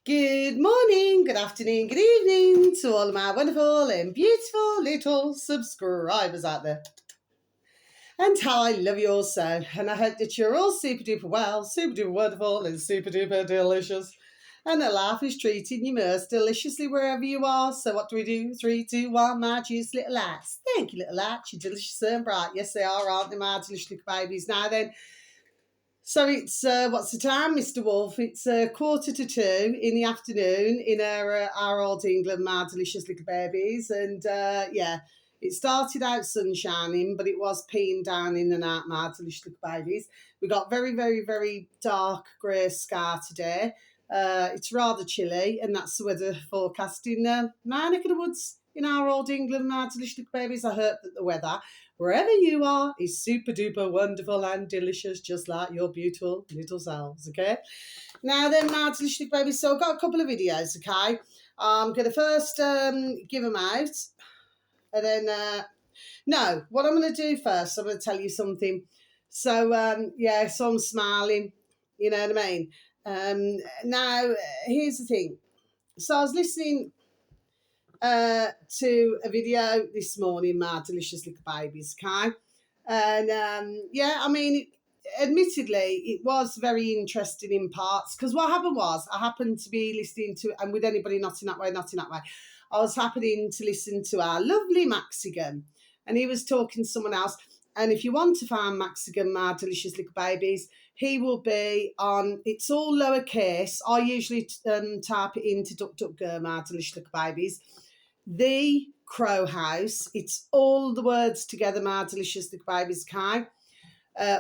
Good morning, good afternoon, good evening to all of my wonderful and beautiful little subscribers out there. And how I love you all so. And I hope that you're all super duper well, super duper wonderful, and super duper delicious. And that life is treating you most deliciously wherever you are. So what do? 3, 2, 1, my juice little lights. Thank you, little lights. You're delicious and bright. Yes, they are, aren't they, my delicious little babies? Now then, so it's, what's the time, Mr. Wolf? It's 1:45 in the afternoon in our old England, my delicious little babies. And yeah, it started out sunshining, but it was peeing down in and out, my delicious little babies. We got very, very, very dark grey sky today. It's rather chilly, and that's the weather forecast in my neck of the woods in our old England, my delicious little babies. I hope that the weather wherever you are is super duper wonderful and delicious, just like your beautiful little selves, okay? Now then, my delicious little babies, so I've got a couple of videos, okay? I'm going to first give them out, and then, no, what I'm going to do first, I'm going to tell you something. So, yeah, so I'm smiling, you know what I mean? Now, here's the thing. So I was listening to a video this morning, my delicious little babies, okay? And yeah, I mean, admittedly, it was very interesting in parts because what happened was I happened to be listening to, and with anybody not in that way, I was happening to listen to our lovely Mexican, and he was talking to someone else. And if you want to find Mexican, my delicious little babies, he will be on, it's all lowercase. I usually type it into DuckDuckGo, my delicious little babies. The Crow House. It's all the words together, my delicious little babies, okay?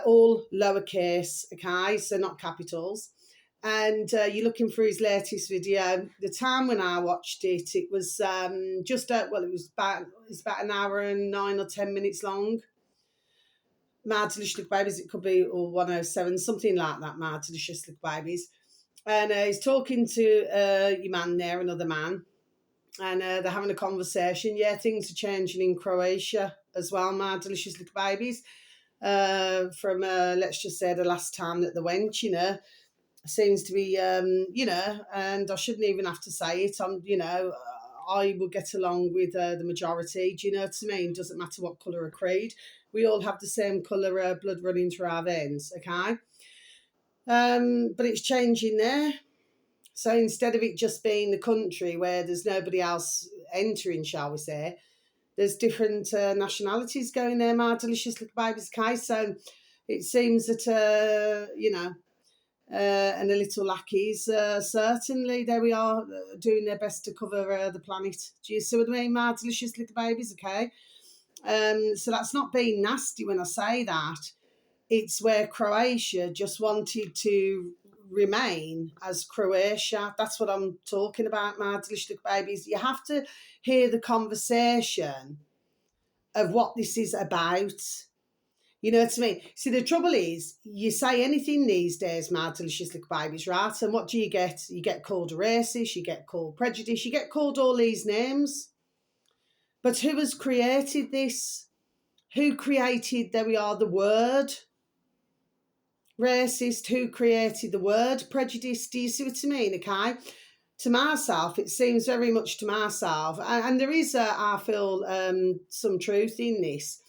All lowercase, okay? So not capitals. And you're looking for his latest video. The time when I watched it, it was it was about an hour and 9 or 10 minutes long. My delicious little babies, it could be 107, something like that, my delicious little babies. And he's talking to your man there, another man. And they're having a conversation. Yeah, things are changing in Croatia as well, my delicious little babies. From, let's just say, the last time that they went, you know, seems to be, you know, and I shouldn't even have to say it. I will get along with the majority. Do you know what I mean? Doesn't matter what colour or creed. We all have the same colour blood running through our veins, okay? But it's changing there. So instead of it just being the country where there's nobody else entering, shall we say, there's different nationalities going there, my delicious little babies, okay? So it seems that, you know, and the little lackeys, certainly there we are, doing their best to cover the planet. Do you see what I mean, my delicious little babies, okay? So that's not being nasty when I say that. It's where Croatia just wanted to remain as Croatia. That's what I'm talking about, my delicious little babies. You have to hear the conversation of what this is about. You know what I mean? See, the trouble is, you say anything these days, my delicious little babies, right? And what do you get? You get called racist, you get called prejudice, you get called all these names. But who has created this? Who created, there we are, the word racist? Who created the word prejudice? Do you see what I mean? Okay. To myself, it seems very much to myself, and there is, I feel, some truth in this.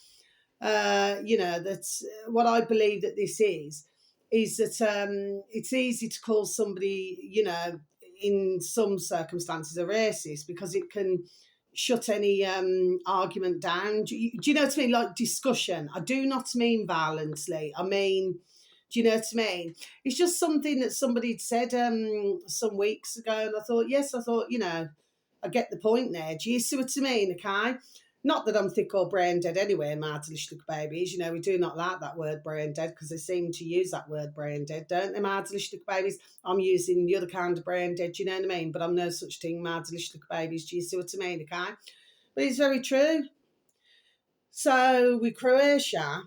You know, that's what I believe that this is that it's easy to call somebody, you know, in some circumstances a racist because it can shut any argument down. Do you know what I mean? Like discussion. I do not mean violently. I mean, do you know what I mean? It's just something that somebody had said some weeks ago, and I thought, you know, I get the point there. Do you see what I mean? Okay. Not that I'm thick or brain dead anyway, my delicious little babies. You know, we do not like that word brain dead because they seem to use that word brain dead, don't they, my delicious little babies? I'm using the other kind of brain dead, you know what I mean? But I'm no such thing, my delicious little babies. Do you see what I mean, okay? But it's very true. So with Croatia,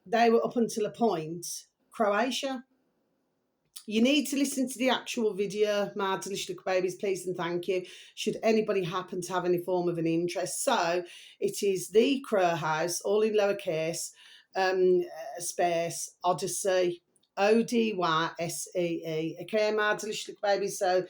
they were up until a point, Croatia. You need to listen to the actual video, my delicious little babies, please and thank you, should anybody happen to have any form of an interest. So it is the Crow House, all in lowercase, space, Odyssey, Odyssee, okay, my delicious little babies. So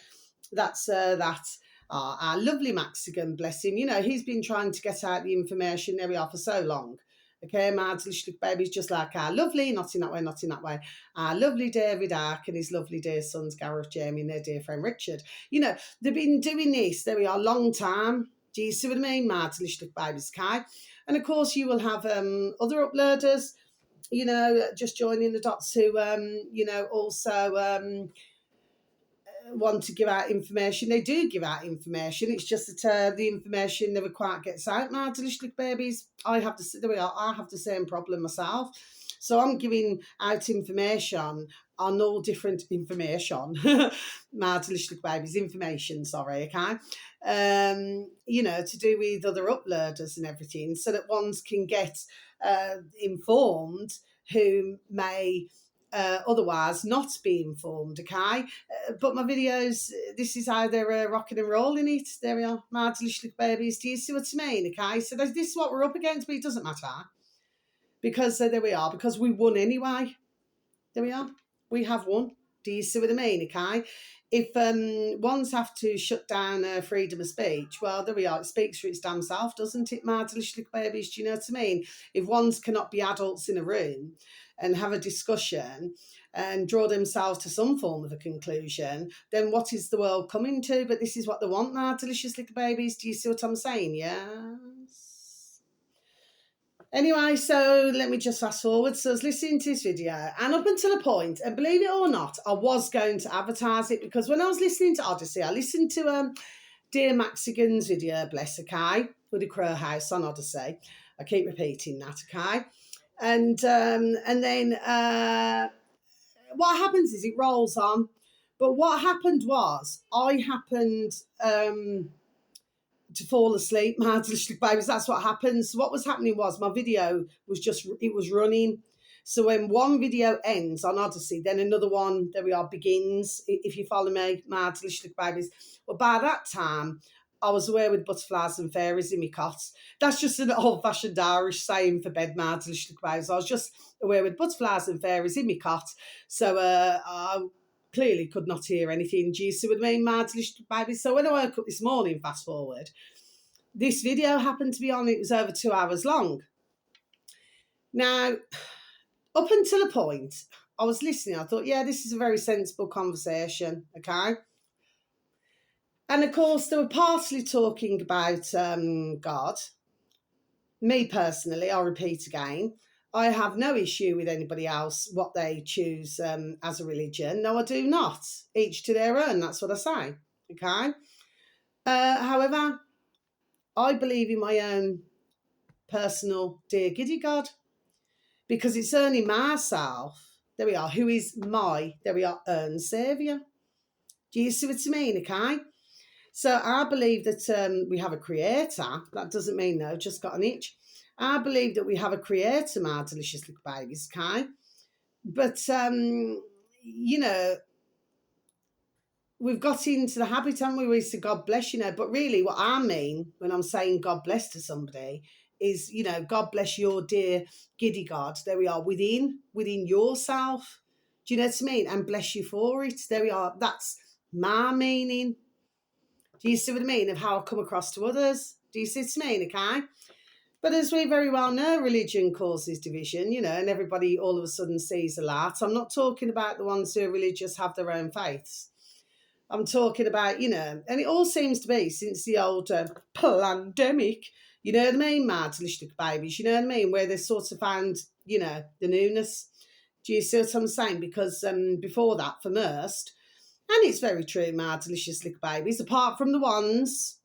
That's that. Our lovely Mexican, bless him. You know, he's been trying to get out the information. There we are for so long. Okay, Mads, little baby's just like our lovely, not in that way, not in that way. Our lovely David Ark and his lovely dear sons, Gareth, Jamie, and their dear friend Richard. You know, they've been doing this, there we are, long time. Do you see what I mean? Mads, little baby's Kai. And of course, you will have other uploaders, you know, just joining the dots who, you know, also want to give out information. They do give out information. It's just that the information never quite gets out. My delicious babies, I have the same problem myself. So I'm giving out information on all different information. My delicious babies, information, sorry, okay? You know, to do with other uploaders and everything, so that ones can get informed who may otherwise not be informed, okay? But my videos, this is how they're rocking and rolling it. There we are, my delicious babies. Do you see what I mean, okay? So this is what we're up against, but it doesn't matter. Because there we are, because we won anyway. There we are. We have won. Do you see what I mean, okay? If ones have to shut down freedom of speech, well, there we are. It speaks for its damn self, doesn't it, my delicious babies? Do you know what I mean? If ones cannot be adults in a room and have a discussion and draw themselves to some form of a conclusion, then what is the world coming to? But this is what they want, my delicious little babies. Do you see what I'm saying? Yes. Anyway, so let me just fast forward. So I was listening to this video, and up until a point, and believe it or not, I was going to advertise it, because when I was listening to Odyssey, I listened to Dear Mexican's video, bless her, okay, with the Crow House on Odyssey. I keep repeating that, okay? And then what happens is it rolls on. But what happened was I happened to fall asleep, my delicious babies. That's what happens. So what was happening was my video was it was running. So when one video ends on Odyssey, then another one, there we are, begins, if you follow me, my delicious babies. Well, by that time, I was aware with butterflies and fairies in my cot. That's just an old-fashioned Irish saying for bed, my delicious babies. I was just aware with butterflies and fairies in my cot. So I clearly could not hear anything. Do you see what I mean, my delicious baby? So when I woke up this morning, fast forward, this video happened to be on. It was over 2 hours long. Now, up until a point, I was listening. I thought, yeah, this is a very sensible conversation, okay? And of course, they were partly talking about God. Me personally, I'll repeat again, I have no issue with anybody else, what they choose as a religion. No, I do not. Each to their own, that's what I say, okay? However, I believe in my own personal dear giddy God, because it's only myself, there we are, who is my, there we are, own saviour. Do you see what I mean, okay? So I believe that we have a creator. That doesn't mean no, just got an itch. I believe that we have a creator, my delicious little babies, okay? But, you know, we've got into the habit, haven't we? We say God bless, you know, but really what I mean when I'm saying God bless to somebody is, you know, God bless your dear giddy God. There we are, within yourself. Do you know what I mean? And bless you for it. There we are. That's my meaning. Do you see what I mean? Of how I come across to others. Do you see what I mean? Okay. But as we very well know, religion causes division, you know, and everybody all of a sudden sees a lot. I'm not talking about the ones who are religious, have their own faiths. I'm talking about, you know, and it all seems to be since the old pandemic, you know what I mean, mad little babies, you know what I mean, where they sort of found, you know, the newness. Do you see what I'm saying? Because before that, for most, and it's very true, my delicious little babies, apart from the ones,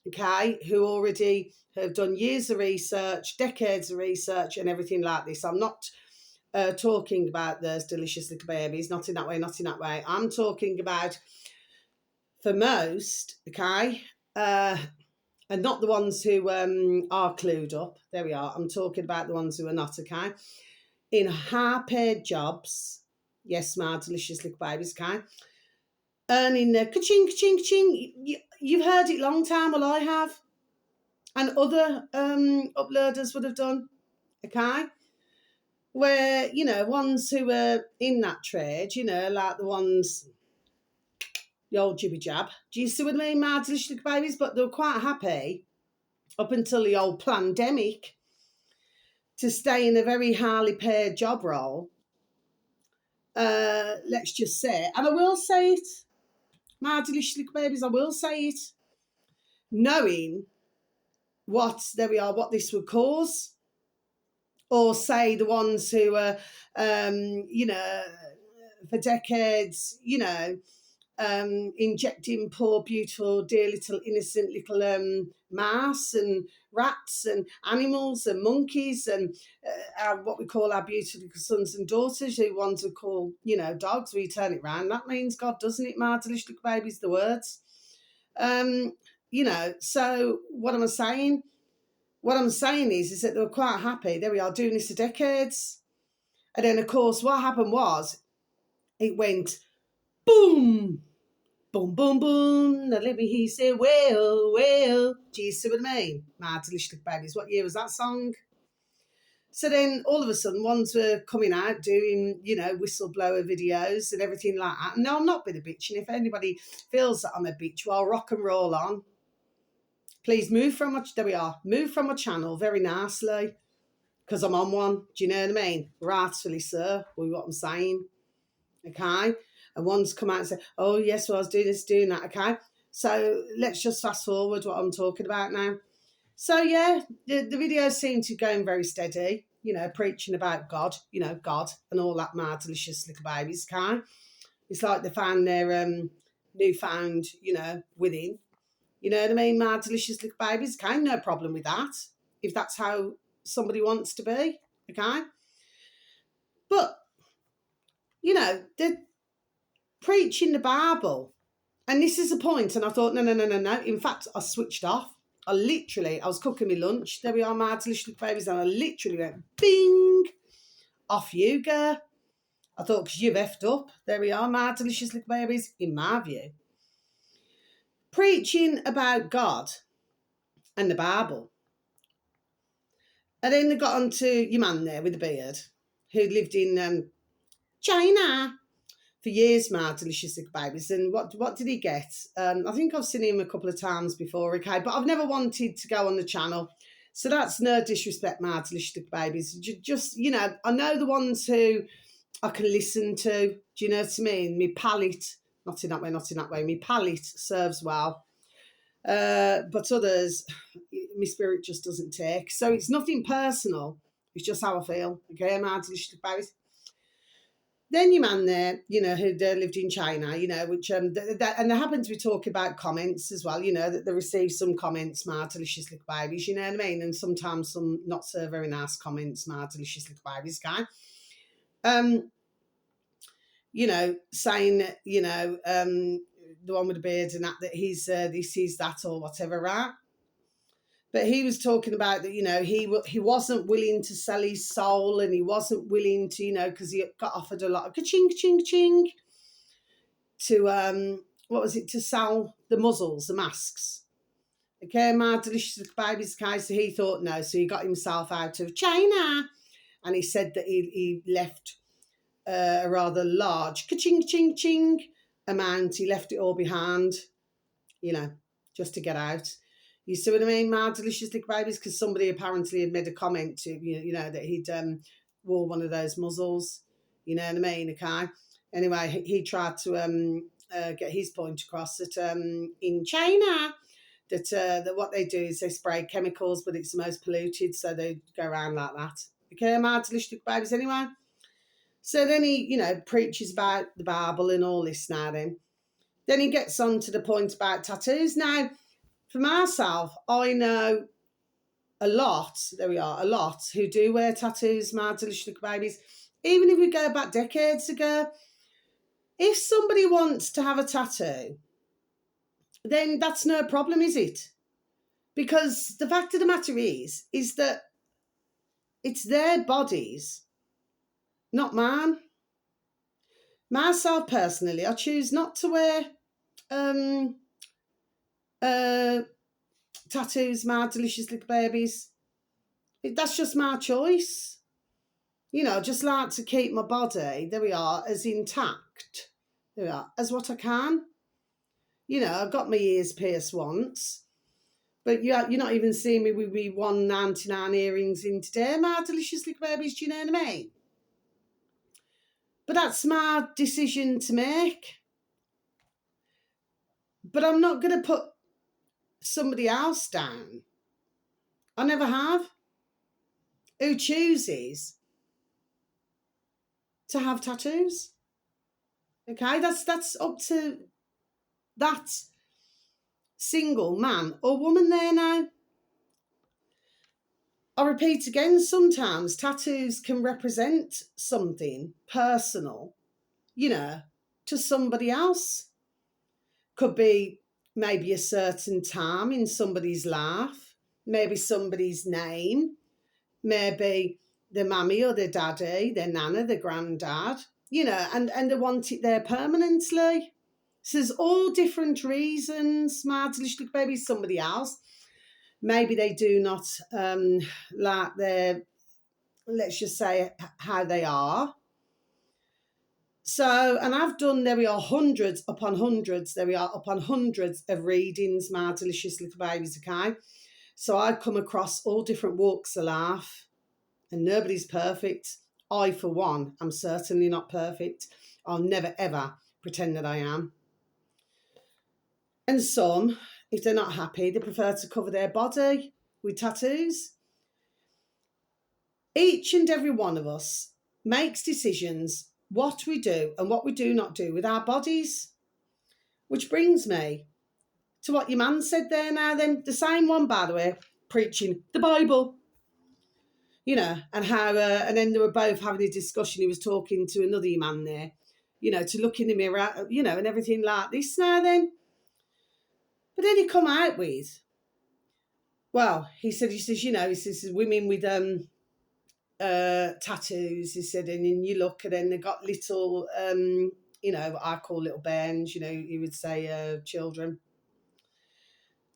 okay, who already have done years of research, decades of research and everything like this. I'm not talking about those delicious little babies, not in that way, not in that way. I'm talking about, for most, okay, and not the ones who are clued up. There we are. I'm talking about the ones who are not, okay, in high-paid jobs. Yes, my delicious little babies, okay, earning the ka-ching, ka-ching, ka-ching. You've heard it long time, well, I have. And other uploaders would have done, okay? Where, you know, ones who are in that trade, you know, like the ones the old jibby jab. Do you see what I mean, my delicious little babies? But they were quite happy up until the old pandemic to stay in a very highly paid job role. Let's just say, and I will say it, my delicious little babies, I will say it, knowing what this would cause, or say the ones who are, for decades, injecting poor, beautiful, dear little innocent little mice and rats and animals and monkeys and what we call our beautiful sons and daughters, who ones we call, dogs. We turn it round. That means God, doesn't it, my delicious little babies, the words. So what am I saying? What I'm saying is that they were quite happy. There we are, doing this for decades. And then, of course, what happened was it went boom, boom, boom, boom. Now let me hear you say, well. Do you see what I mean? My delicious little babies. What year was that song? So then all of a sudden, ones were coming out doing, whistleblower videos and everything like that. No, I'm not being a bitch. And if anybody feels that I'm a bitch, well, rock and roll on. Please move from my channel very nicely, because I'm on one. Do you know what I mean? Rightfully, sir, with what I'm saying. Okay? And one's come out and say, oh, yes, well, I was doing this, doing that. Okay? So let's just fast forward what I'm talking about now. So, yeah, the videos seem to be going very steady, preaching about God, God and all that, my delicious little babies, okay? It's like they found their newfound, within. You know what I mean? My delicious little babies, okay? No problem with that, if that's how somebody wants to be, okay? But, they're preaching the Bible. And this is the point. And I thought, no. In fact, I switched off. I was cooking my lunch. There we are, my delicious little babies. And I literally went, bing, off you go. I thought, because you've effed up. There we are, my delicious little babies, in my view. Preaching about God and the Bible. And then they got on to your man there with the beard, who lived in China for years, my delicious little babies. And what did he get? I think I've seen him a couple of times before, okay? But I've never wanted to go on the channel. So that's no disrespect, my delicious little babies. Just, I know the ones who I can listen to. Do you know what I mean? My palate, not in that way. My palate serves well. But others, my spirit just doesn't take. So it's nothing personal. It's just how I feel. Okay, my delicious little babies. Then your man there, who lived in China, which and they happen to be talking about comments as well, that they receive some comments, my delicious little babies, you know what I mean? And sometimes some not so very nice comments, my delicious little babies, guy. Saying, the one with the beard and that he's this, he's that, or whatever, right? But he was talking about that, he wasn't willing to sell his soul, and he wasn't willing to, because he got offered a lot of ka-ching, to, to sell the muzzles, the masks. Okay, my delicious little baby's case, so he thought no, so he got himself out of China, and he said that he left a rather large ka-ching amount. He left it all behind, just to get out. You see what I mean, my delicious little babies? Because somebody apparently had made a comment to, that he'd wore one of those muzzles. You know what I mean, okay? Anyway, he tried to get his point across that in China, that what they do is they spray chemicals, but it's the most polluted, so they go around like that. Okay, my delicious little babies, anyway? So then he, preaches about the Bible and all this now then. Then he gets on to the point about tattoos. Now, for myself, I know a lot who do wear tattoos, my delicious little babies. Even if we go back decades ago, if somebody wants to have a tattoo, then that's no problem, is it? Because the fact of the matter is that it's their bodies, not mine. Myself personally, I choose not to wear tattoos, my delicious little babies. That's just my choice. Just like to keep my body, there we are, as intact, there we are, as what I can. You know, I got my ears pierced once, but you're not even seeing me with me 199 earrings in today, my delicious little babies. Do you know what I mean? But that's my decision to make. But I'm not going to put somebody else down. I never have. Who chooses to have tattoos? Okay, that's up to that single man or woman there now. I repeat again, sometimes tattoos can represent something personal, you know, to somebody else. Could be maybe a certain time in somebody's life, maybe somebody's name, maybe the mummy or the daddy, their nana, the granddad, you know, and they want it there permanently. So there's all different reasons. My little baby, somebody else. Maybe they do not like their, let's just say, how they are. So, and I've done, there we are, hundreds upon hundreds, there we are, upon hundreds of readings, my delicious little babies, okay? So I come across all different walks of life, and nobody's perfect. I, for one, am certainly not perfect. I'll never, ever pretend that I am. And some, if they're not happy, they prefer to cover their body with tattoos. Each and every one of us makes decisions what we do and what we do not do with our bodies. Which brings me to what your man said there now then, the same one, by the way, preaching the Bible. You know, and how, and then they were both having a discussion. He was talking to another man there, you know, to look in the mirror, you know, and everything like this now then. But then he come out with, well, he says, you know, he says women with tattoos, he said, and then you look, and then they got little, you know, what I call little bairns, you know, he would say children.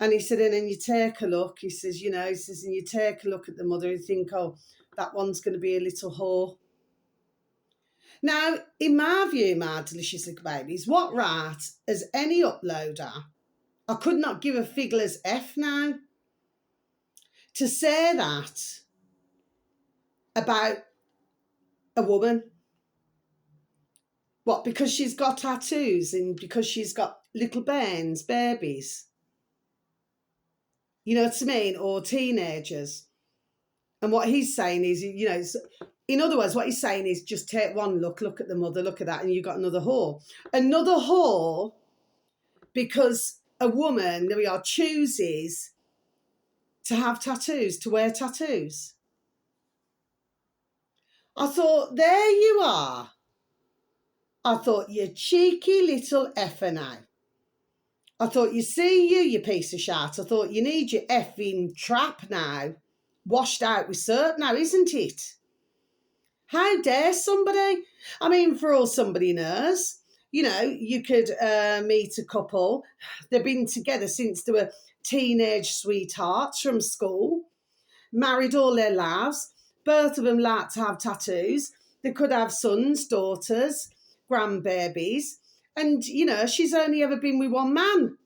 And he said, and then you take a look, he says, you know, he says, and you take a look at the mother and think, oh, that one's going to be a little whore. Now, in my view, my delicious little babies, what right as any uploader, I could not give a figler's F now, to say that about a woman. What, because she's got tattoos and because she's got little bairns, babies? You know what I mean? Or teenagers. And what he's saying is, you know, in other words, what he's saying is just take one look at the mother, look at that, and you've got another whore. Another whore because a woman, there we are, chooses to have tattoos, to wear tattoos. I thought, there you are. I thought, you cheeky little effer now. I thought, you see you piece of shit. I thought, you need your effing trap now washed out with soap now, isn't it? How dare somebody? I mean, for all somebody knows, you know, you could meet a couple. They've been together since they were teenage sweethearts from school, married all their lives. Both of them like to have tattoos. They could have sons, daughters, grandbabies. And, you know, she's only ever been with one man.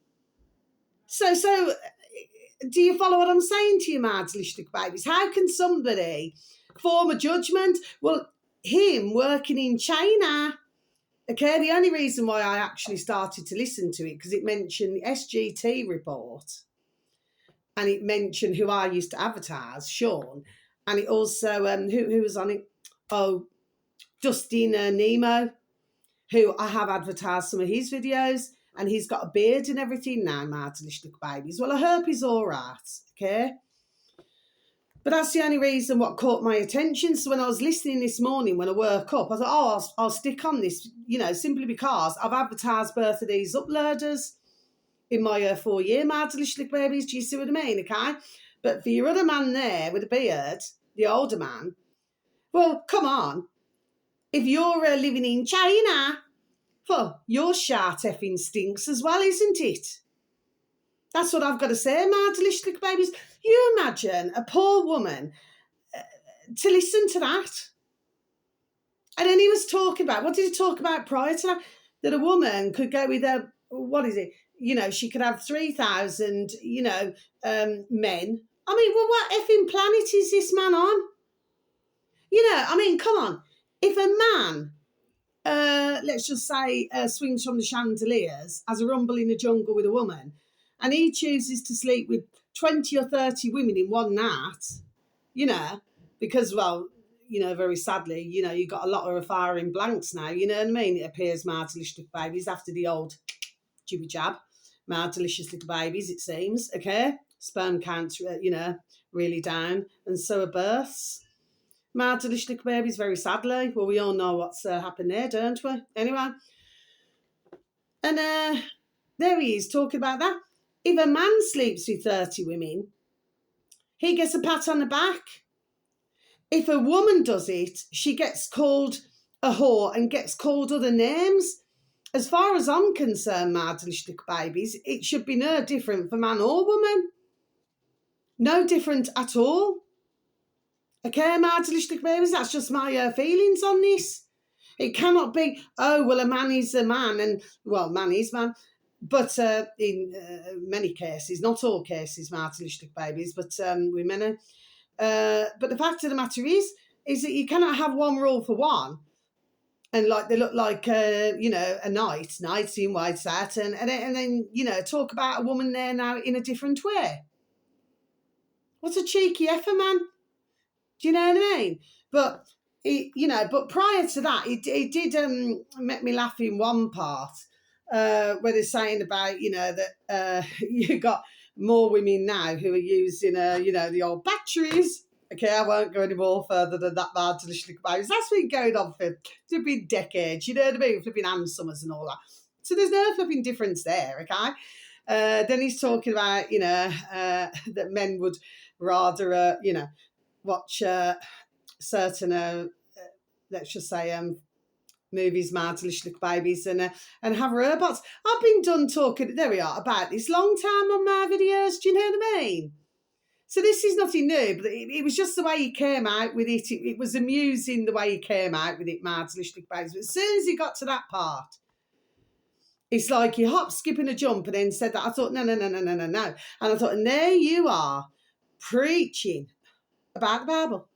So do you follow what I'm saying to you, my delicious babies? How can somebody form a judgment? Well, him working in China, okay, the only reason why I actually started to listen to it, because it mentioned the SGT report, and it mentioned who I used to advertise, Sean, and it also, who was on it? Oh, Dustin Nemo, who I have advertised some of his videos, and he's got a beard and everything now, my delicious babies. Well, I hope he's all right, okay? But that's the only reason what caught my attention. So when I was listening this morning, when I woke up, I thought, oh, I'll stick on this, you know, simply because I've advertised both of these uploaders in my 4 year, my delicious babies. Do you see what I mean, okay? But for your other man there with a beard, the older man, well, come on. If you're living in China, well, your shart effing stinks as well, isn't it? That's what I've got to say, my delicious babies. You imagine a poor woman to listen to that. And then he was talking about, what did he talk about prior to that? That a woman could go with a, what is it? she could have 3,000, men. I mean, well, what effing planet is this man on? Come on. If a man, let's just say, swings from the chandeliers, has a rumble in the jungle with a woman, and he chooses to sleep with 20 or 30 women in one night, because, well, very sadly, you've got a lot of firing blanks now, you know what I mean? It appears my delicious little babies after the old jibby jab, my delicious little babies, it seems, okay? Sperm counts, really down, and so are births. My delicious little babies, very sadly. Well, we all know what's happened there, don't we? Anyway. And there he is talking about that. If a man sleeps with 30 women, he gets a pat on the back. If a woman does it, she gets called a whore and gets called other names. As far as I'm concerned, my delicious little babies, it should be no different for man or woman. No different at all. Okay, my delicious little babies, that's just my feelings on this. It cannot be, oh, well, a man is a man, and, well, man is man. But in many cases, not all cases, my delicious little babies, but with many. But the fact of the matter is that you cannot have one rule for one. And like they look like, a knight in white satin, and then, talk about a woman there now in a different way. What a cheeky effer, man. Do you know what I mean? But, but prior to that, it did make me laugh in one part where they're saying about, that you got more women now who are using, the old batteries. Okay, I won't go any more further than that, my delicious little babies. That's been going on for flipping decades, you know what I mean? Flipping Ann Summers and all that. So there's no flipping difference there, okay? Then he's talking about, that men would rather, watch certain, let's just say, movies, my delicious little babies, and have robots. I've been done talking, there we are, about this long time on my videos, do you know what I mean? So this is nothing new, but it was just the way he came out with it. It was amusing the way he came out with it, my delicious little babies. But as soon as he got to that part, it's like he hopped, skipping a jump, and then said that. I thought, no. And I thought, and there you are, preaching about the Bible.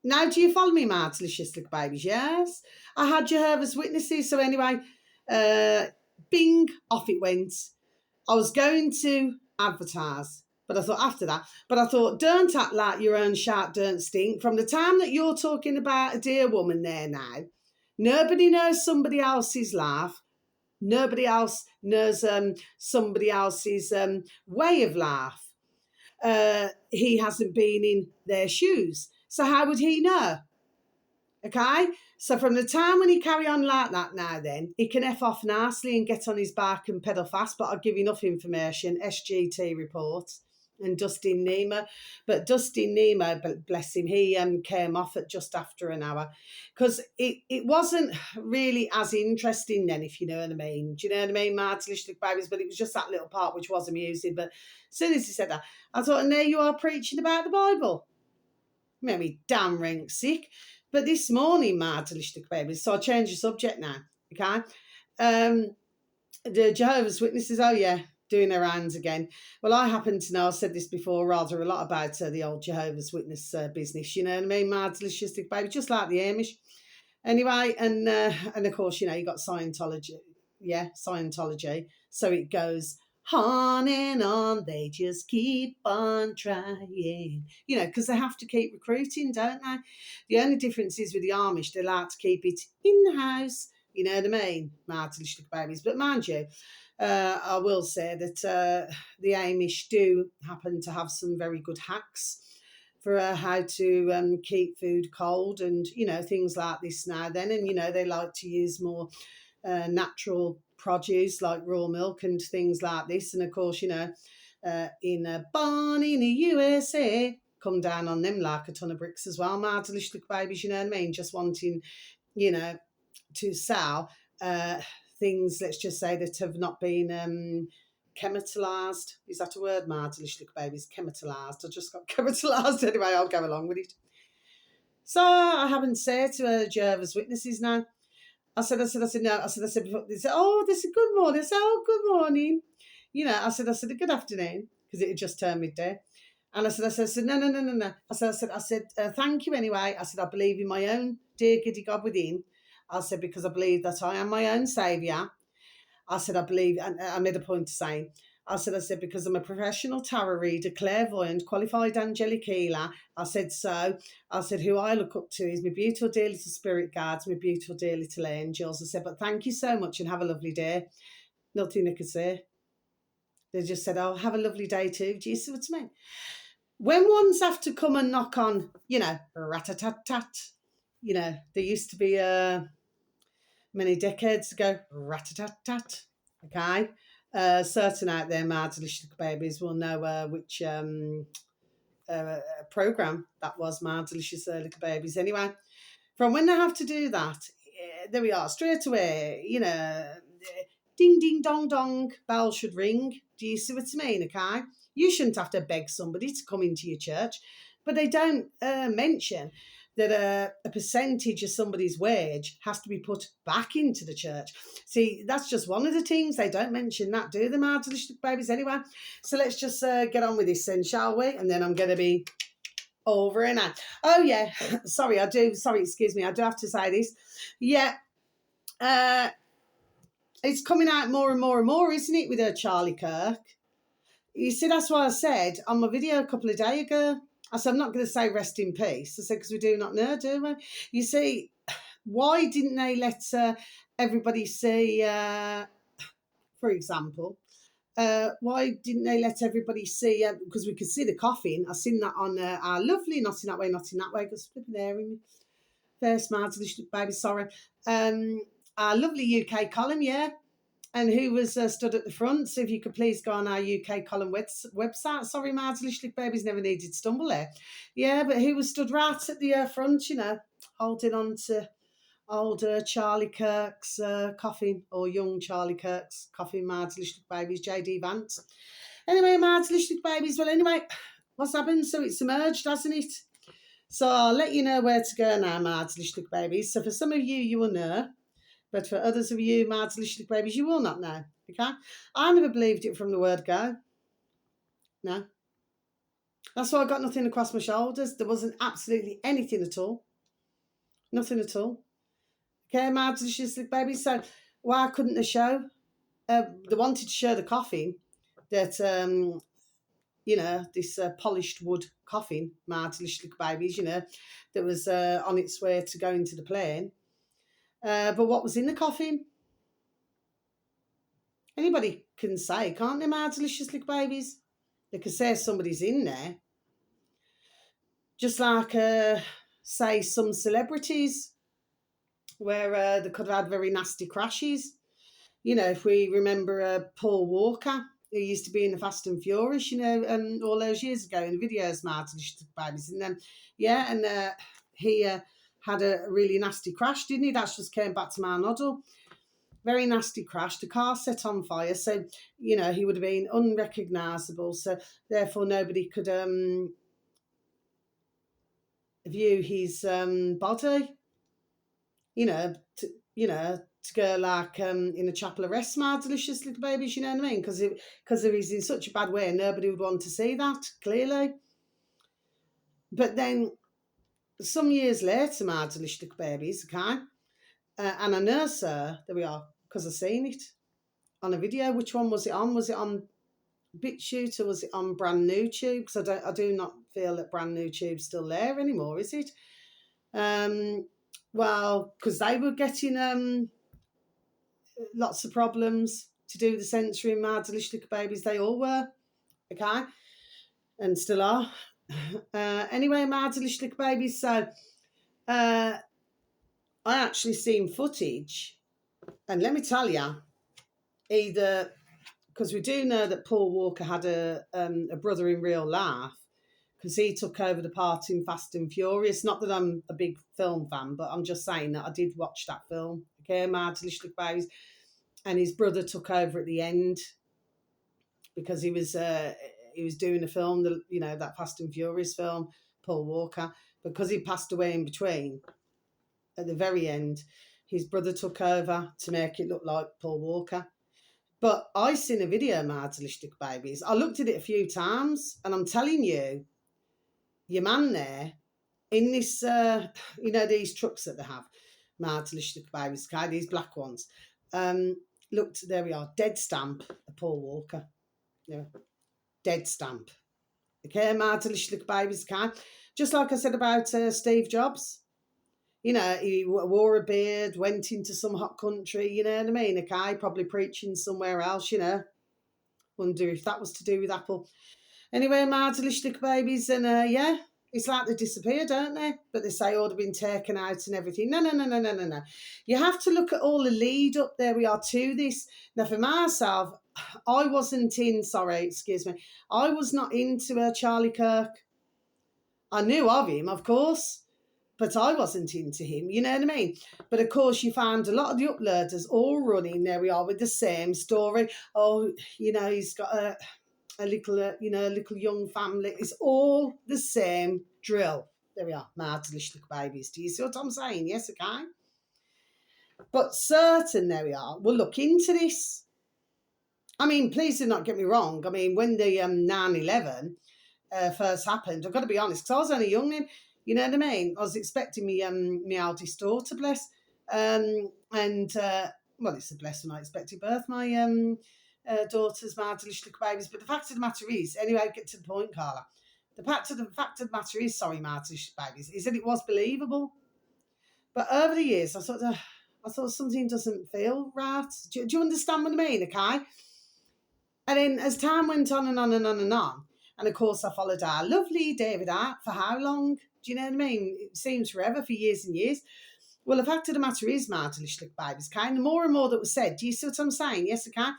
Now, do you follow me, my delicious little babies? Yes. I had Jehovah's Witnesses. So anyway, bing, off it went. I was going to advertise. But I thought after that, don't act like your own shark don't stink. From the time that you're talking about a dear woman there now, nobody knows somebody else's life. Nobody else knows somebody else's way of life. He hasn't been in their shoes. So how would he know? Okay? So from the time when he carry on like that now then, he can F off nicely and get on his bike and pedal fast, but I'll give you enough information, SGT reports. And Dustin Nemo. But Dustin Nemo, bless him, he came off at just after an hour because it wasn't really as interesting then, if you know what I mean. Do you know what I mean? My delicious babies, but it was just that little part which was amusing. But as soon as he said that, I thought, and there you are preaching about the Bible. Made me damn rank sick. But this morning, my delicious babies, so I changed the subject now, okay? The Jehovah's Witnesses, oh yeah, doing their rounds again. Well, I happen to know, I've said this before, rather a lot about the old Jehovah's Witness business, you know what I mean? My delicious baby, just like the Amish. Anyway, and of course, you got Scientology. Yeah, Scientology. So it goes on and on, they just keep on trying. Because they have to keep recruiting, don't they? The only difference is with the Amish, they like to keep it in-house. You know what I mean? My delicious babies. But mind you, I will say that the Amish do happen to have some very good hacks for how to keep food cold and, things like this now then. And, they like to use more natural produce like raw milk and things like this. And, of course, in a barn in the USA, come down on them like a ton of bricks as well. My delicious babies, you know what I mean? Just wanting, to sell things, let's just say, that have not been chematalized. Is that a word, my delicious little babies? Chematalized. I just got chematalized. Anyway, I'll go along with it. So I haven't said to Jehovah's Witnesses now, no. They said, oh, they said, good morning. I said, oh, good morning. I said, good afternoon, because it had just turned midday. And I said, no. I said, thank you anyway. I said, I believe in my own dear giddy God within. I said, because I believe that I am my own saviour. I said, I believe, and I made a point of saying, I said, because I'm a professional tarot reader, clairvoyant, qualified angelic healer. I said, who I look up to is my beautiful dear little spirit guides, my beautiful dear little angels. I said, but thank you so much and have a lovely day. Nothing they could say. They just said, oh, have a lovely day too. Do you see what I mean? When ones have to come and knock on, rat-a-tat-tat, there used to be many decades ago, rat-a-tat-tat, okay? Certain out there, mad delicious babies will know which program that was, mad delicious little babies. Anyway, from when they have to do that, there we are, straight away, ding, ding, dong, dong, bell should ring. Do you see what I mean, okay? You shouldn't have to beg somebody to come into your church, but they don't mention that a percentage of somebody's wage has to be put back into the church. See, that's just one of the things. They don't mention that, do they, my delicious babies? Anyway, so let's just get on with this then, shall we? And then I'm going to be over and out. Oh, yeah, sorry, excuse me, I do have to say this. Yeah, it's coming out more and more and more, isn't it, with Charlie Kirk? You see, that's why I said on my video a couple of days ago, I said, I'm not going to say rest in peace. I said, because we do not know, do we? You see, why didn't they let everybody see, for example, why didn't they let everybody see, because we could see the coffin. I seen that on our lovely, not in that way, because flipping there in first Martin, baby, sorry. Our lovely UK column, yeah. And who was stood at the front. So if you could please go on our UK column website. Sorry, Martin babies never needed to stumble there. Yeah, but who was stood right at the front, holding on to old Charlie Kirk's coffin, or young Charlie Kirk's coffin, Martin babies, JD Vance. Anyway, Martin babies, well, anyway, what's happened? So it's emerged, hasn't it? So I'll let you know where to go now, Martin babies. So for some of you, you will know. But for others of you, mad delicious babies, you will not know. Okay? I never believed it from the word go. No. That's why I got nothing across my shoulders. There wasn't absolutely anything at all. Nothing at all. Okay, mad delicious babies. So why couldn't they show? They wanted to show the coffin that, this polished wood coffin, mad delicious babies, that was on its way to go into the plane. But what was in the coffin? Anybody can say, can't they, my delicious little babies? They can say somebody's in there. Just like, say, some celebrities where they could have had very nasty crashes. If we remember Paul Walker, who used to be in the Fast and Furious, all those years ago in the videos, my delicious babies. And then, he had a really nasty crash, didn't he? That just came back to my noddle. Very nasty crash. The car set on fire, so he would have been unrecognisable. So therefore, nobody could view his body. To go like in a chapel arrest, my delicious little babies. You know what I mean? Because if he's in such a bad way, nobody would want to see that clearly. But then, some years later, my delicious little babies, okay, and I know, sir, there we are. Because I've seen it on a video. Which one was it on? Was it on BitChute or was it on Brand New Tube? Because I do not feel that Brand New Tube's still there anymore, is it? Well, because they were getting lots of problems to do with the censoring, my delicious little babies. They all were, okay, and still are. Anyway, my delicious little babies. So I actually seen footage. And let me tell you, either, because we do know that Paul Walker had a brother in real life, because he took over the part in Fast and Furious. Not that I'm a big film fan, but I'm just saying that I did watch that film, okay, my delicious babies, and his brother took over at the end because he was doing a film, that Fast and Furious film, Paul Walker, because he passed away in between at the very end. His brother took over to make it look like Paul Walker. But I seen a video, my delicious babies. I looked at it a few times, and I'm telling you, your man there in this, these trucks that they have, my delicious babies, okay, these black ones. Looked, there we are, dead stamp of Paul Walker. Yeah, dead stamp. Okay, my delicious babies, okay. Just like I said about Steve Jobs. You know, he wore a beard, went into some hot country, you know what I mean? Okay, probably preaching somewhere else, you know. Wonder if that was to do with Apple. Anyway, my delicious babies, and yeah, it's like they disappear, don't they? But they say, oh, they've been taken out and everything. No. You have to look at all the lead up, there we are, to this. Now, for myself, I was not into Charlie Kirk. I knew of him, of course, but I wasn't into him, you know what I mean? But of course, you find a lot of the uploaders all running, there we are, with the same story. Oh, you know, he's got a little young family. It's all the same drill. There we are, my delicious babies. Do you see what I'm saying? Yes, okay. But certain, there we are, we'll look into this. I mean, please do not get me wrong. I mean, when the 9/11 first happened, I've got to be honest, because I was only young then, you know what I mean? I was expecting my eldest daughter, bless. Well, it's a blessing. I expected birth my daughters, my delicious babies. But the fact of the matter is, anyway, get to the point, Carla. The fact of the matter is, sorry, my delicious babies, is that it was believable. But over the years, I thought something doesn't feel right. Do you understand what I mean? Okay. And then as time went on and on and on and on, and of course I followed our lovely David Art for how long? Do you know what I mean? It seems forever, for years and years. Well, the fact of the matter is, my delicious babies, kind of more and more that was said. Do you see what I'm saying? Yes, I can.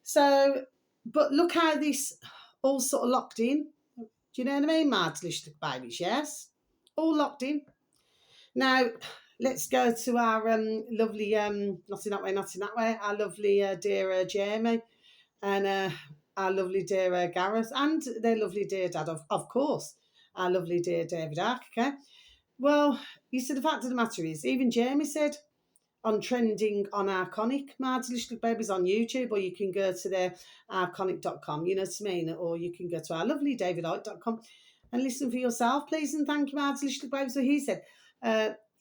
So, but look how this all sort of locked in. Do you know what I mean, my delicious babies? Yes, all locked in. Now, let's go to our lovely, not in that way, our lovely dear Jamie, and our lovely dear Gareth, and their lovely dear dad, of course, our lovely dear David Ark, okay? Well, you see, the fact of the matter is, even Jamie said on trending on Arconic, my delicious babies on YouTube, or you can go to their arconic.com, you know what I mean, or you can go to our lovely davidite.com and listen for yourself, please, and thank you, my delicious babies. So he said,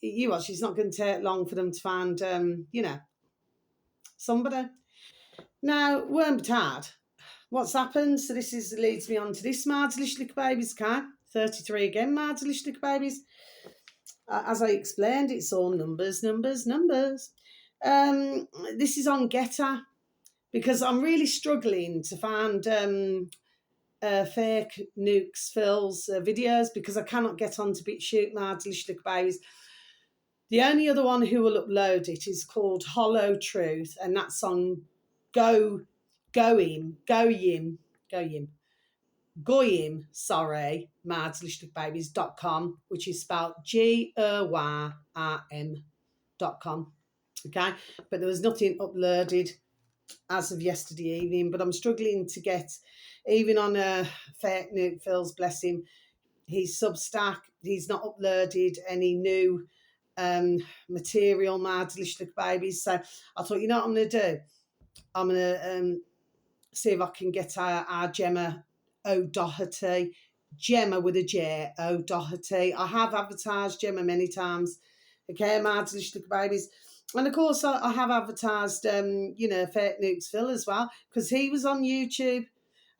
you watch, it's not going to take long for them to find, somebody. Now, weren't hard. What's happened? So this leads me on to this, my delicious babies, okay? 33 again, my delicious babies. As I explained, it's all numbers. This is on Getter, because I'm really struggling to find fake Nukes Phil's videos, because I cannot get onto BitChute, my delicious babies. The only other one who will upload it is called Hollow Truth, and that's on Goyim, maddelicious.com, which is spelled GOYRM.com. Okay, but there was nothing uploaded as of yesterday evening. But I'm struggling to get, even on a fake Nuke Phil's, bless him, his Substack, he's not uploaded any new material, my delicious babies. So I thought, you know what I'm going to do? I'm going to see if I can get our Gemma O'Doherty, Gemma with a J, O'Doherty. I have advertised Gemma many times. Okay, my delicious babies. And of course, I have advertised, Fake Nukes Phil as well, because he was on YouTube,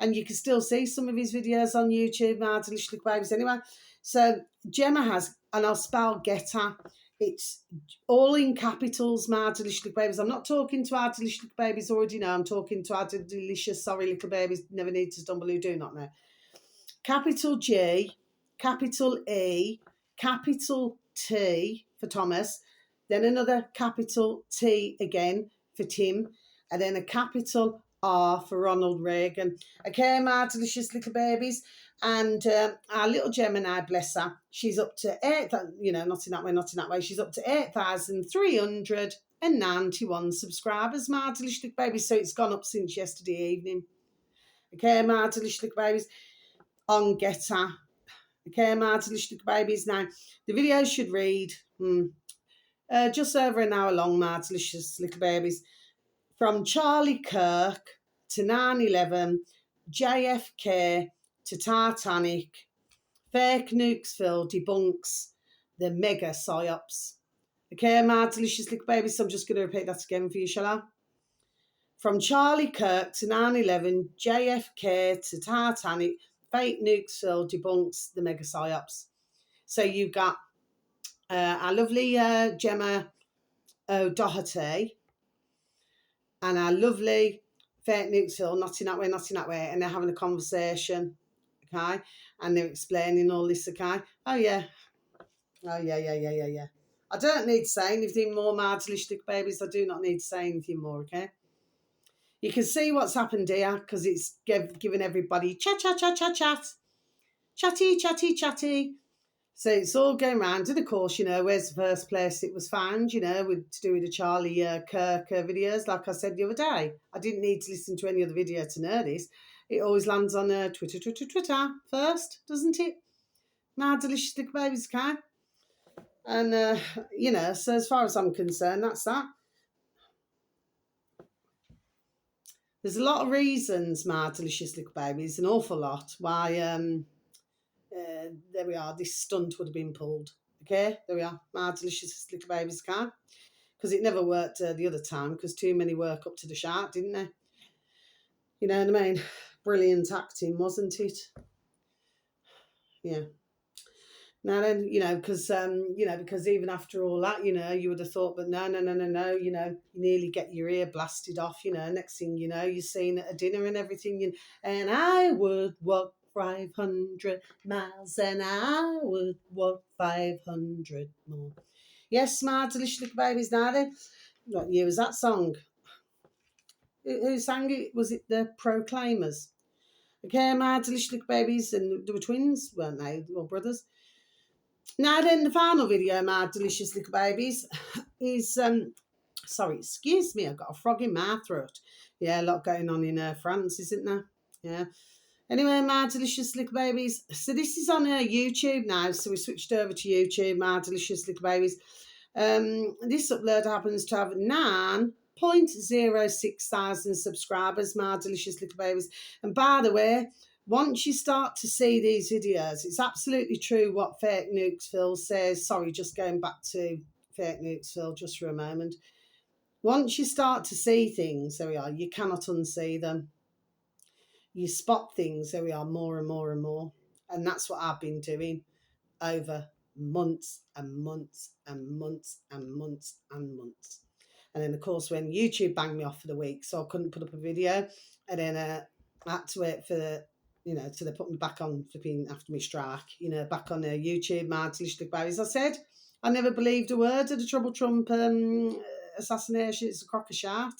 and you can still see some of his videos on YouTube, my delicious babies. Anyway, so Gemma has, and I'll spell Getter. It's all in capitals, my delicious babies. I'm not talking to our delicious babies already know. I'm talking to our delicious, sorry little babies, never need to stumble, who do not know. Capital G, capital E, capital T for Thomas, then another capital T again for Tim, and then a capital R for Ronald Reagan. Okay, my delicious little babies. And our little Gemini, bless her, she's up to not in that way, she's up to 8,391 subscribers, my delicious babies. So it's gone up since yesterday evening. Okay, my delicious babies, on Getter. Okay, my delicious babies. Now, the video should read, Just over an hour long, my delicious little babies. From Charlie Kirk to 9/11, JFK to Titanic, fake Nukesville debunks the mega psyops. Okay, my delicious little babies, so I'm just going to repeat that again for you, shall I? From Charlie Kirk to 9/11, JFK to Titanic, fake Nukesville debunks the mega psyops. So you've got our lovely Gemma O'Doherty and our lovely fake Nukesville, not in that way, not in that way, and they're having a conversation, okay? And they're explaining all this, okay? Oh, yeah. I don't need to say anything more, my delicious babies. I do not need to say anything more, okay? You can see what's happened here because it's giving everybody chat. Chatty. So it's all going round. And of course, where's the first place it was found, to do with the Charlie Kirk videos. Like I said the other day, I didn't need to listen to any other video to know this. It always lands on Twitter first, doesn't it? My delicious little babies can. And, so as far as I'm concerned, that's that. There's a lot of reasons, my delicious little babies, an awful lot, why, there we are, this stunt would have been pulled. Okay, there we are, my delicious little babies can. Because it never worked the other time, because too many work up to the shark, didn't they? You know what I mean? Brilliant acting, wasn't it? Yeah. Now then, because even after all that, you would have thought, but no, you nearly get your ear blasted off, next thing you know, you're seen at a dinner and everything, and I would walk 500 miles and I would walk 500 more. Yes, my delicious little babies. Now then, what year was that song? Who sang it? Was it the Proclaimers? Okay, my delicious little babies, and they were twins, weren't they, or brothers? Now then, the final video, my delicious little babies, is sorry, excuse me, I've got a frog in my throat. Yeah, a lot going on in France, isn't there? Yeah. Anyway, my delicious little babies. So this is on YouTube now. So we switched over to YouTube, my delicious little babies. This upload happens to have 9.06 thousand subscribers, my delicious little babies. And by the way, once you start to see these videos, it's absolutely true what Fake Nukesville says. Sorry, just going back to Fake Nukesville just for a moment. Once you start to see things, there we are, you cannot unsee them. You spot things, there we are, more and more and more. And that's what I've been doing over months and months and months and months and months. And then, of course, when YouTube banged me off for the week, so I couldn't put up a video. And then I had to wait for till they put me back on flipping after me strike, back on YouTube, my delicious babies. I said, I never believed a word of the Trouble Trump assassination. It's a crock of shart.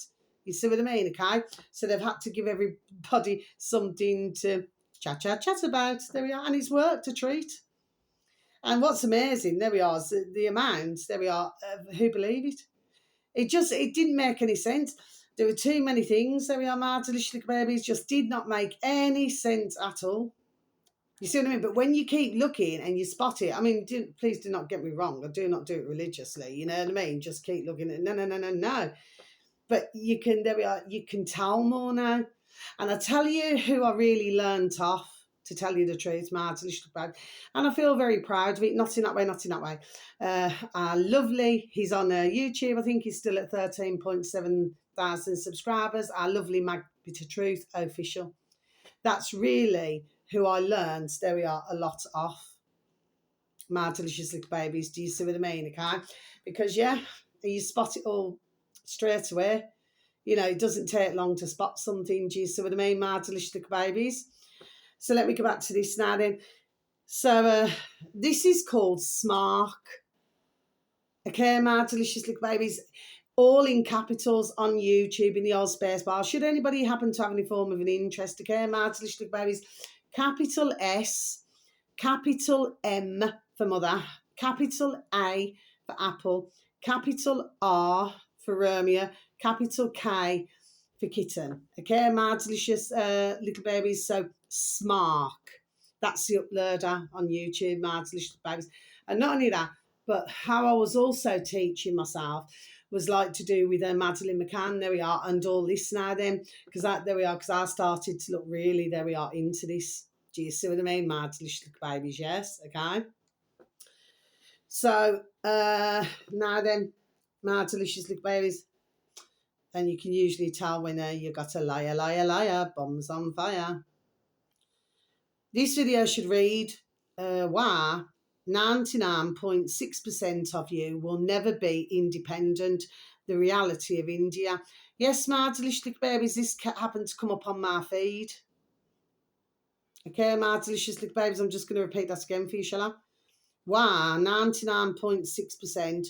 You see what I mean, okay? So they've had to give everybody something to chat about. There we are. And it's worked a treat. And what's amazing, there we are, is the amount, there we are, who believe it. It didn't make any sense. There were too many things, there we are, my delicious little babies, just did not make any sense at all. You see what I mean? But when you keep looking and you spot it, I mean, please do not get me wrong, I do not do it religiously, you know what I mean? Just keep looking at no. But you can, there we are, you can tell more now. And I tell you who I really learnt off, to tell you the truth, my delicious bag. And I feel very proud of it. Not in that way. Lovely, he's on YouTube. I think he's still at 13.7 thousand subscribers. Our lovely Mag Bitter Truth official. That's really who I learned, there we are, a lot off. My delicious little babies. Do you see what I mean? Okay? Because, yeah, you spot it all straight away. It doesn't take long to spot something. Do you see what I mean, my delicious little babies? So let me go back to this now then. So this is called Smark. Okay, my delicious little babies. All in capitals on YouTube in the old space bar. Should anybody happen to have any form of an interest, okay, my delicious little babies. Capital S, capital M for mother, capital A for apple, capital R for Romeo, capital K for kitten. Okay, my delicious little babies. So Smark. That's the uploader on YouTube, my delicious babies. And not only that, But how I was also teaching myself was like to do with Madeline McCann, there we are, and all this now then, because there we are, because I started to look really, there we are, into this. Do you see what I mean? Mad Delicious Little Babies, yes, okay. So now then, Mad Delicious Little Babies, and you can usually tell when you got a liar, liar, liar, bombs on fire. This video should read why 99.6% of you will never be independent. The reality of India. Yes, my delicious little babies, this happened to come up on my feed. Okay, my delicious little babies, I'm just going to repeat that again for you, shall I? Why 99.6%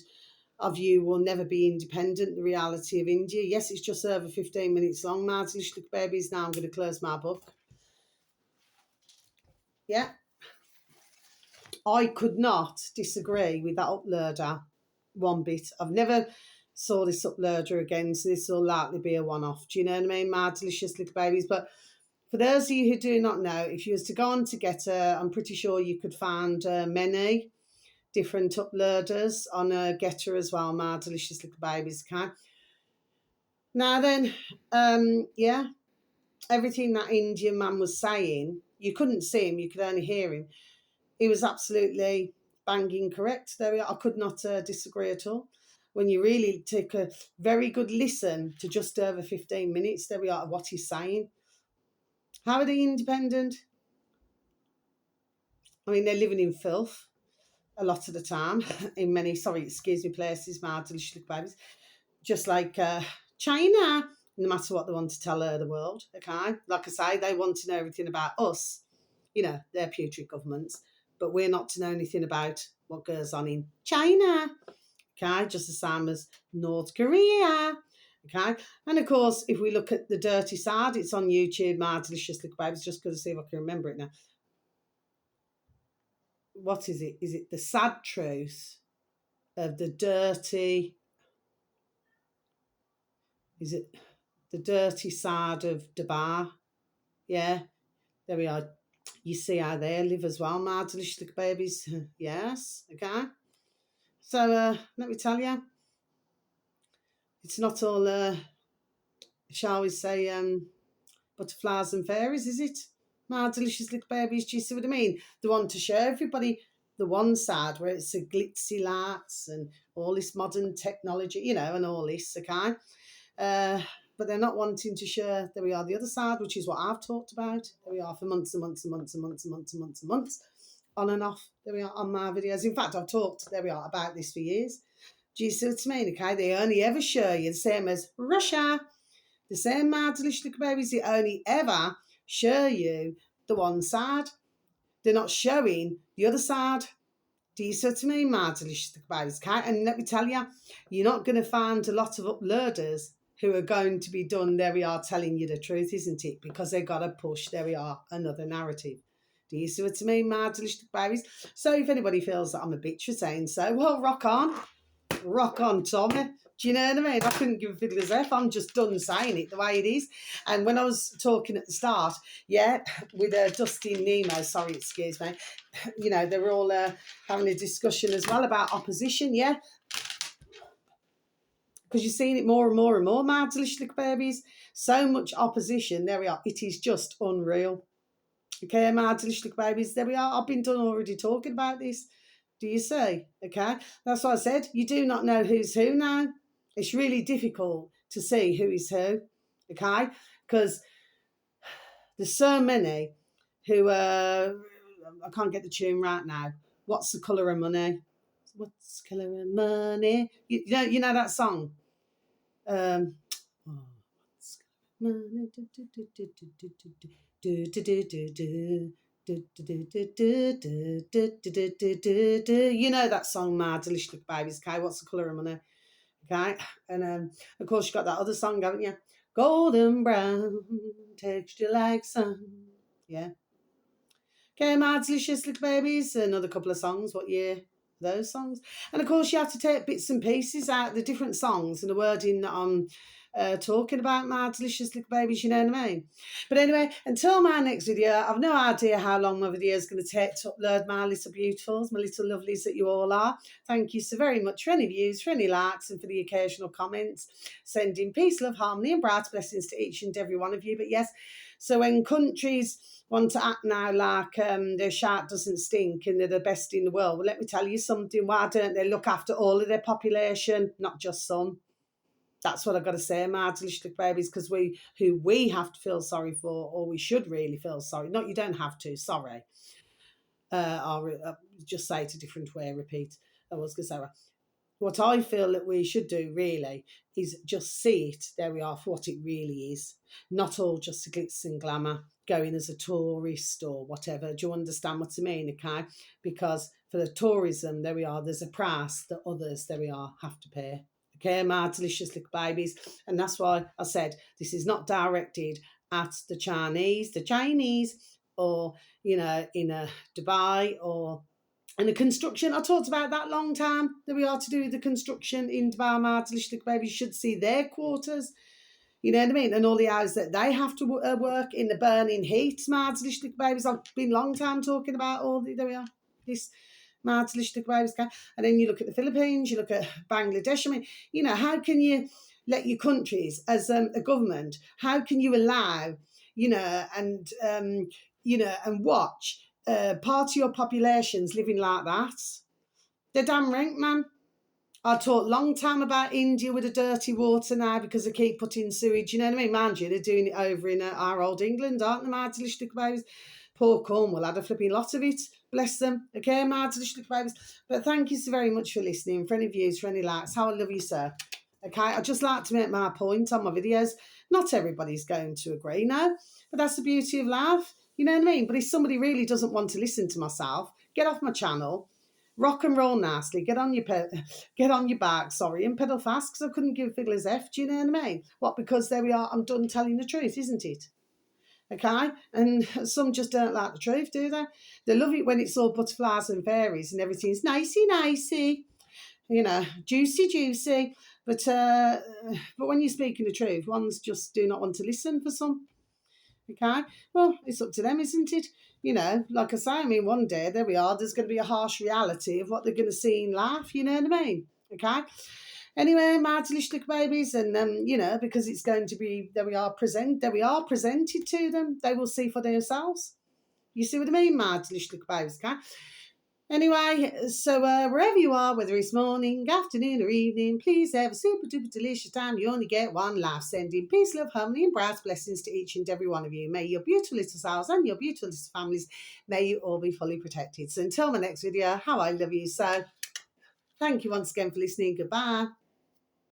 of you will never be independent. The reality of India. Yes, it's just over 15 minutes long, my delicious little babies. Now I'm going to close my book. Yeah. I could not disagree with that uploader one bit. I've never saw this uploader again, so this will likely be a one-off. Do you know what I mean, my delicious little babies? But for those of you who do not know, if you was to go on to Getter, I'm pretty sure you could find many different uploaders on Getter as well, my delicious little babies. Okay. Now then, yeah, everything that Indian man was saying, you couldn't see him, you could only hear him. He was absolutely banging correct. There we are. I could not disagree at all. When you really take a very good listen to just over 15 minutes, there we are, what he's saying. How are they independent? I mean, they're living in filth a lot of the time in many, places, my delicious little babies. Just like China, no matter what they want to tell the world, okay? Like I say, they want to know everything about us, you know, their putrid governments. But we're not to know anything about what goes on in China, okay, just the same as North Korea, okay. And of course, if we look at the dirty side, it's on YouTube, my delicious little babies, just going to see if I can remember it now. What is it? Is it the sad truth of the dirty? Is it the dirty side of Dubai? Yeah, there we are. You see how they live as well, my delicious little babies. Yes, okay. So let me tell you, it's not all, shall we say, butterflies and fairies, is it? My delicious little babies, do you see what I mean? They want to show everybody the one side where it's the glitzy lights and all this modern technology, you know, and all this, okay? But they're not wanting to share, there we are, the other side, which is what I've talked about. There we are, for months and months and months and months and months and months and months, on and off, there we are, on my videos. In fact, I've talked, there we are, about this for years. Do you see what I mean, okay? They only ever show you the same as Russia. The same, my delicious little babies, they only ever show you the one side. They're not showing the other side. Do you see what I mean, my delicious little babies? Okay? And let me tell you, you're not going to find a lot of uploaders who are going to be done, there we are, telling you the truth, isn't it? Because they've got to push, there we are, another narrative. Do you see what I mean, my delicious little babies? So if anybody feels that I'm a bitch for saying so, well, rock on. Rock on, Tommy. Do you know what I mean? I couldn't give a fiddler's F. I'm just done saying it the way it is. And when I was talking at the start, yeah, with Dusty Nemo, sorry, excuse me, you know, they were all having a discussion as well about opposition, yeah? Because you're seeing it more and more and more, my delicious little babies. So much opposition, there we are. It is just unreal. Okay, my delicious little babies, there we are. I've been done already talking about this. Do you see? Okay, that's what I said. You do not know who's who now. It's really difficult to see who is who, okay? Because there's so many who, I can't get the tune right now. What's the colour of money? What's the colour of money? You know that song? What's the colour of money? You know that song, my delicious little babies, okay? What's the colour of money? Okay, and of course you got that other song, haven't you? Golden brown, texture like sun. Yeah. Okay, my delicious little babies. Another couple of songs. What year? Those songs. And of course you have to take bits and pieces out of the different songs and the wording that I'm talking about my delicious little babies, you know what I mean? But anyway, until my next video, I've no idea how long my video is going to take to upload, my little beautifuls, my little lovelies that you all are. Thank you so very much for any views, for any likes, and for the occasional comments. Sending peace, love, harmony, and bright blessings to each and every one of you. But yes, so when countries want to act now like their shark doesn't stink and they're the best in the world, well, let me tell you something. Why don't they look after all of their population, not just some? That's what I've got to say, my delicious little babies, because we have to feel sorry for, or we should really feel sorry. Not, you don't have to, sorry. I'll just say it a different way, repeat. I was going to say, what I feel that we should do really is just see it, there we are, for what it really is. Not all just a glitz and glamour, going as a tourist or whatever. Do you understand what I mean, okay? Because for the tourism, there we are, there's a price that others, there we are, have to pay. Okay, my delicious little babies. And that's why I said this is not directed at the Chinese, or, you know, in a Dubai or in the construction. I talked about that long time that we are to do with the construction in Dubai. My delicious little babies should see their quarters. You know what I mean? And all the hours that they have to work in the burning heat. My delicious little babies. I've been a long time talking about all the, there we are, this. My delicious little babies. And then you look at the Philippines, you look at Bangladesh. I mean, you know, how can you let your countries, as a government, how can you allow, you know, and watch part of your populations living like that? They're damn rank, man. I talked long time about India with the dirty water now because they keep putting sewage. You know what I mean? Mind you, they're doing it over in our old England, aren't they, my delicious little babies? Poor Cornwall had a flipping lot of it. Bless them. Okay, my delicious little babies. But thank you so very much for listening, for any views, for any likes. How I love you, sir. Okay, I just like to make my point on my videos. Not everybody's going to agree, no, but that's the beauty of life. You know what I mean? But if somebody really doesn't want to listen to myself, get off my channel, rock and roll nicely, get on your back, and pedal fast, because I couldn't give fiddler's F. Do you know what I mean? What? Because there we are. I'm done telling the truth, isn't it? Okay, and some just don't like the truth, do they? They love it when it's all butterflies and fairies and everything's nicey, you know, juicy. But when you're speaking the truth, ones just do not want to listen for some. Okay, well, it's up to them, isn't it? You know, like I say, I mean, one day, there we are, there's going to be a harsh reality of what they're going to see in life, you know what I mean? Okay? Anyway, my delicious little babies, and, you know, because it's going to be, there we are presented to them, they will see for themselves. You see what I mean, my delicious little babies, okay? Anyway, so wherever you are, whether it's morning, afternoon, or evening, please have a super duper delicious time. You only get one life. Sending peace, love, harmony, and bright blessings to each and every one of you. May your beautiful little selves and your beautiful little families, may you all be fully protected. So until my next video, how I love you. So thank you once again for listening. Goodbye.